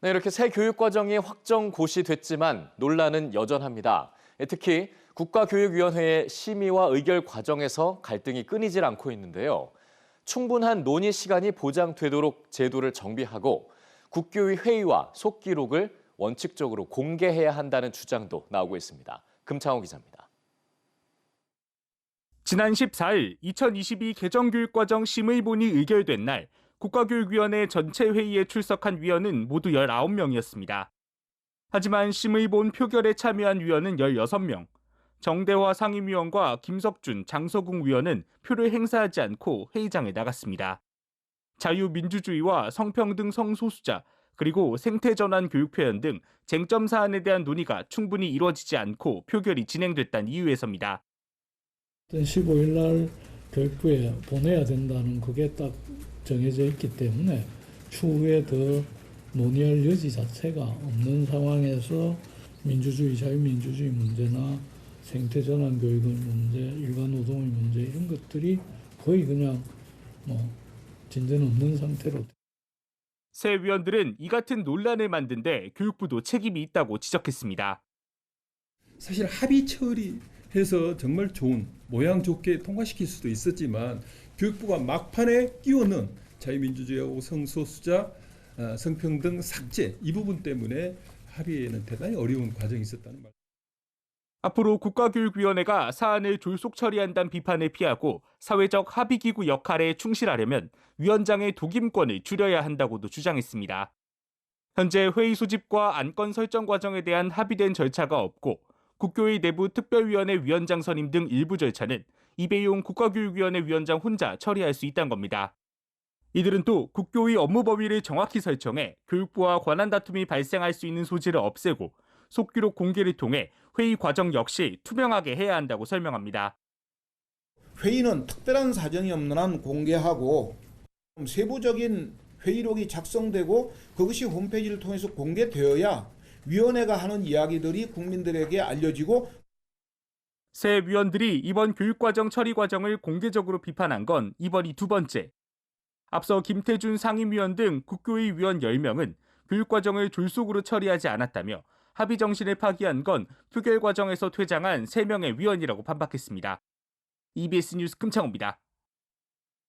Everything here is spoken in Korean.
네, 이렇게 새 교육과정이 확정 고시됐지만 논란은 여전합니다. 특히 국가교육위원회의 심의와 의결 과정에서 갈등이 끊이질 않고 있는데요. 충분한 논의 시간이 보장되도록 제도를 정비하고 국교위 회의와 속기록을 원칙적으로 공개해야 한다는 주장도 나오고 있습니다. 금창호 기자입니다. 지난 14일 2022 개정교육과정 심의본이 의결된 날 국가교육위원회 전체 회의에 출석한 위원은 모두 19명이었습니다. 하지만 심의본 표결에 참여한 위원은 16명, 정대화 상임위원과 김석준, 장서궁 위원은 표를 행사하지 않고 회의장에 나갔습니다. 자유민주주의와 성평등 성소수자, 그리고 생태전환 교육 표현 등 쟁점 사안에 대한 논의가 충분히 이루어지지 않고 표결이 진행됐다는 이유에서입니다. 15일 날 교육부에 보내야 된다는 그게 딱 정해져 있기 때문에 추후에 더 논의할 여지 자체가 없는 상황에서 민주주의, 자유민주주의 문제나 생태전환 교육의 문제, 일반노동의 문제 이런 것들이 거의 그냥 진전 없는 상태로. 새 위원들은 이 같은 논란을 만든 데 교육부도 책임이 있다고 지적했습니다. 사실 합의 처리해서 정말 좋은 모양 좋게 통과시킬 수도 있었지만 교육부가 막판에 끼워넣은 자유민주주의하고 성소수자, 성평등 삭제 이 부분 때문에 합의에는 대단히 어려운 과정이 있었다는 말. 앞으로 국가교육위원회가 사안을 졸속 처리한다는 비판을 피하고 사회적 합의기구 역할에 충실하려면 위원장의 독임권을 줄여야 한다고도 주장했습니다. 현재 회의 소집과 안건 설정 과정에 대한 합의된 절차가 없고 국교의 내부 특별위원회 위원장 선임 등 일부 절차는 이배용 국가교육위원회 위원장 혼자 처리할 수 있다는 겁니다. 이들은 또 국교의 업무 범위를 정확히 설정해 교육부와 권한 다툼이 발생할 수 있는 소지를 없애고 속기록 공개를 통해 회의 과정 역시 투명하게 해야 한다고 설명합니다. 회의는 특별한 사정이 없는 한 공개하고 세부적인 회의록이 작성되고 그것이 홈페이지를 통해서 공개되어야 위원회가 하는 이야기들이 국민들에게 알려지고. 새 위원들이 이번 교육과정 처리 과정을 공개적으로 비판한 건 이번이 두 번째. 앞서 김태준 상임위원 등 국교의 위원 10명은 교육과정을 졸속으로 처리하지 않았다며 합의 정신을 파기한 건 표결 과정에서 퇴장한 3명의 위원이라고 반박했습니다. EBS 뉴스 금창호입니다.